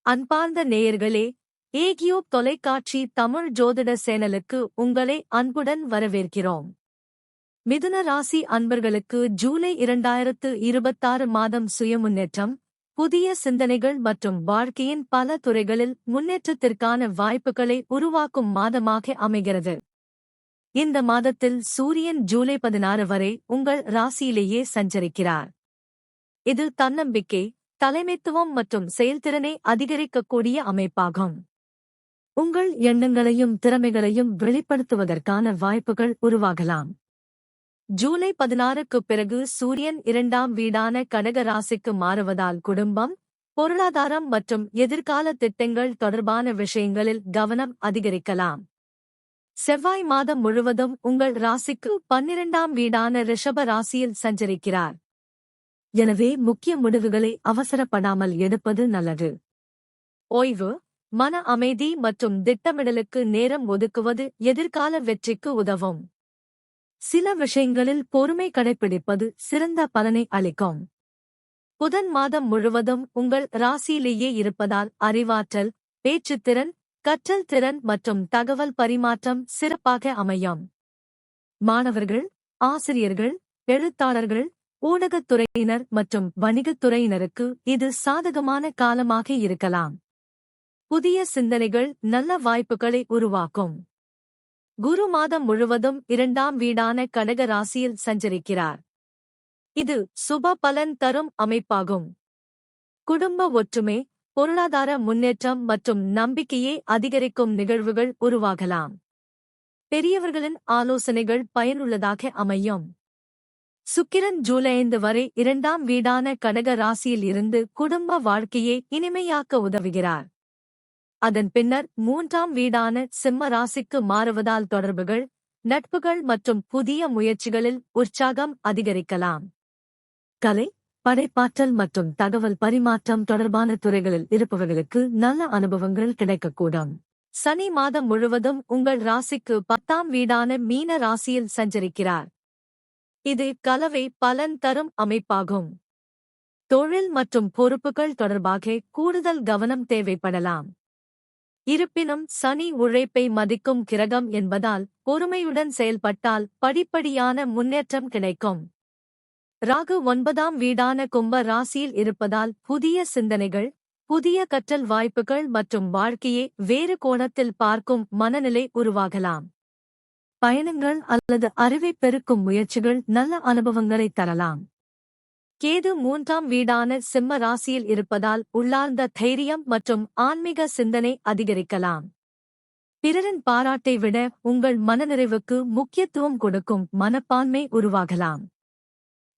அன்பார்ந்த நேயர்களே, ஏகியோப் தொலைக்காட்சி தமிழ் ஜோதிட சேனலுக்கு உங்களை அன்புடன் வரவேற்கிறோம். மிதுன ராசி அன்பர்களுக்கு ஜூலை 2026 மாதம் சுயமுன்னேற்றம், புதிய சிந்தனைகள் மற்றும் வாழ்க்கையின் பல துறைகளில் முன்னேற்றத்திற்கான வாய்ப்புகளை உருவாக்கும் மாதமாக அமைகிறது. இந்த மாதத்தில் சூரியன் ஜூலை 16 வரை உங்கள் ராசியிலேயே சஞ்சரிக்கிறார். இது தன்னம்பிக்கை, தலைமைத்துவம் மற்றும் செயல்திறனை அதிகரிக்கக்கூடிய அமைப்பாகும். உங்கள் எண்ணங்களையும் திறமைகளையும் வெளிப்படுத்துவதற்கான வாய்ப்புகள் உருவாகலாம். ஜூலை 16க்கு பிறகு சூரியன் 2ஆம் வீடான கடக ராசிக்கு மாறுவதால் குடும்பம், பொருளாதாரம் மற்றும் எதிர்கால திட்டங்கள் தொடர்பான விஷயங்களில் கவனம் அதிகரிக்கலாம். செவ்வாய் மாதம் முழுவதும் உங்கள் ராசிக்கு 12ஆம் வீடான ரிஷப ராசியில் சஞ்சரிக்கிறார். எனவே முக்கிய முடிவுகளை அவசரப்படாமல் எடுப்பது நல்லது. ஓய்வு, மன அமைதி மற்றும் திட்டமிடலுக்கு நேரம் ஒதுக்குவது எதிர்கால வெற்றிக்கு உதவும். சில விஷயங்களில் பொறுமை கடைப்பிடிப்பது சிறந்த பலனை அளிக்கும். புதன் மாதம் முழுவதும் உங்கள் ராசியிலேயே இருப்பதால் அறிவாற்றல், பேச்சுத்திறன், கற்றல் திறன் மற்றும் தகவல் பரிமாற்றம் சிறப்பாக அமையும். மாணவர்கள், ஆசிரியர்கள், எழுத்தாளர்கள், ஊடகத்துறையினர் மற்றும் வணிகத்துறையினருக்கு இது சாதகமான காலமாக இருக்கலாம். புதிய சிந்தனைகள் நல்ல வாய்ப்புகளை உருவாக்கும். குரு மாதம் முழுவதும் 2ஆம் வீடான கடக ராசியில் சஞ்சரிக்கிறார். இது சுப பலன் தரும் அமைப்பாகும். குடும்ப ஒற்றுமை, பொருளாதார முன்னேற்றம் மற்றும் நம்பிக்கையை அதிகரிக்கும் நிகழ்வுகள் உருவாகலாம். பெரியவர்களின் ஆலோசனைகள் பயனுள்ளதாக அமையும். சுக்கிரன் ஜூலை 5 வரை 2ஆம் வீடான கடக ராசியில் இருந்து குடும்ப வாழ்க்கையை இனிமையாக்க உதவுகிறார். அதன் பின்னர் 3ஆம் வீடான சிம்ம ராசிக்கு மாறுவதால் தொடர்புகள், நட்புகள் மற்றும் புதிய முயற்சிகளில் உற்சாகம் அதிகரிக்கலாம். கலை, படைப்பாற்றல் மற்றும் தகவல் பரிமாற்றம் தொடர்பான துறைகளில் இருப்பவர்களுக்கு நல்ல அனுபவங்கள் கிடைக்கக்கூடும். சனி மாதம் முழுவதும் உங்கள் ராசிக்கு 10ஆம் வீடான மீன ராசியில் சஞ்சரிக்கிறார். இது கலவை பலன் தரும் அமைப்பாகும். தொழில் மற்றும் பொறுப்புகள் தொடர்பாக கூடுதல் கவனம் தேவைப்படலாம். இருப்பினும் சனி உழைப்பை மதிக்கும் கிரகம் என்பதால் பொறுமையுடன் செயல்பட்டால் படிப்படியான முன்னேற்றம் கிடைக்கும். ராகு 9ஆம் வீடான கும்ப ராசியில் இருப்பதால் புதிய சிந்தனைகள், புதிய கற்றல் வாய்ப்புகள் மற்றும் வாழ்க்கையை வேறு கோணத்தில் பார்க்கும் மனநிலை உருவாகலாம். பயணங்கள் அல்லது அறிவை பெருக்கும் முயற்சிகள் நல்ல அனுபவங்களை தரலாம். கேது 3ஆம் வீடான சிம்ம ராசியில் இருப்பதால் உள்ளார்ந்த தைரியம் மற்றும் ஆன்மீக சிந்தனை அதிகரிக்கலாம். பிறரின் பாராட்டை விட உங்கள் மனநிறைவுக்கு முக்கியத்துவம் கொடுக்கும் மனப்பான்மை உருவாகலாம்.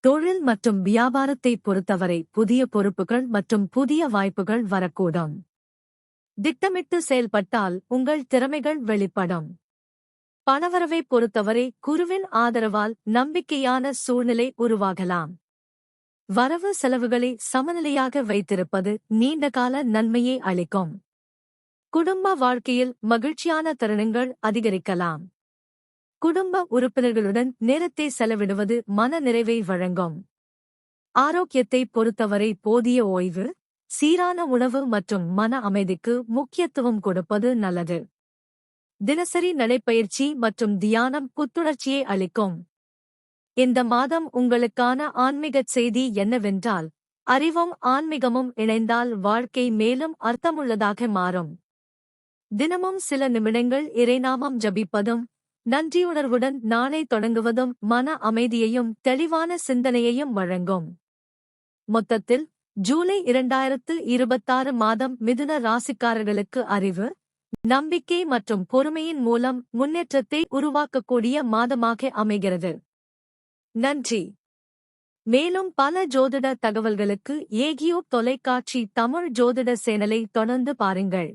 தொழில் மற்றும் வியாபாரத்தை பொறுத்தவரை புதிய பொறுப்புகள் மற்றும் புதிய வாய்ப்புகள் வரக்கூடும். திட்டமிட்டு செயல்பட்டால் உங்கள் திறமைகள் வெளிப்படும். பணவரவை பொறுத்தவரை குருவின் ஆதரவால் நம்பிக்கையான சூழ்நிலை உருவாகலாம். வரவு செலவுகளை சமநிலையாக வைத்திருப்பது நீண்டகால நன்மையை அளிக்கும். குடும்ப வாழ்க்கையில் மகிழ்ச்சியான தருணங்கள் அதிகரிக்கலாம். குடும்ப உறுப்பினர்களுடன் நேரத்தை செலவிடுவது மன நிறைவை வழங்கும். ஆரோக்கியத்தை பொறுத்தவரை போதிய ஓய்வு, சீரான உணவு மற்றும் மன அமைதிக்கு முக்கியத்துவம் கொடுப்பது நல்லது. தினசரி நடைப்பயிற்சி மற்றும் தியானம் புத்துணர்ச்சியை அளிக்கும். இந்த மாதம் உங்களுக்கான ஆன்மீகச் செய்தி என்னவென்றால், அறிவும் ஆன்மீகமும் இணைந்தால் வாழ்க்கை மேலும் அர்த்தமுள்ளதாக மாறும். தினமும் சில நிமிடங்கள் இறைநாமம் ஜபிப்பதும், நன்றியுணர்வுடன் நாளை தொடங்குவதும் மன அமைதியையும் தெளிவான சிந்தனையையும் வழங்கும். மொத்தத்தில் ஜூலை 2026 மாதம் மிதுன ராசிக்காரர்களுக்கு அறிவு, நம்பிக்கை மற்றும் பொறுமையின் மூலம் முன்னேற்றத்தை உருவாக்கக்கூடிய மாதமாக அமைகிறது. நன்றி. மேலும் பல ஜோதிட தகவல்களுக்கு ஏகியோப் தொலைக்காட்சி தமிழ் ஜோதிட சேனலை தொடர்ந்து பாருங்கள்.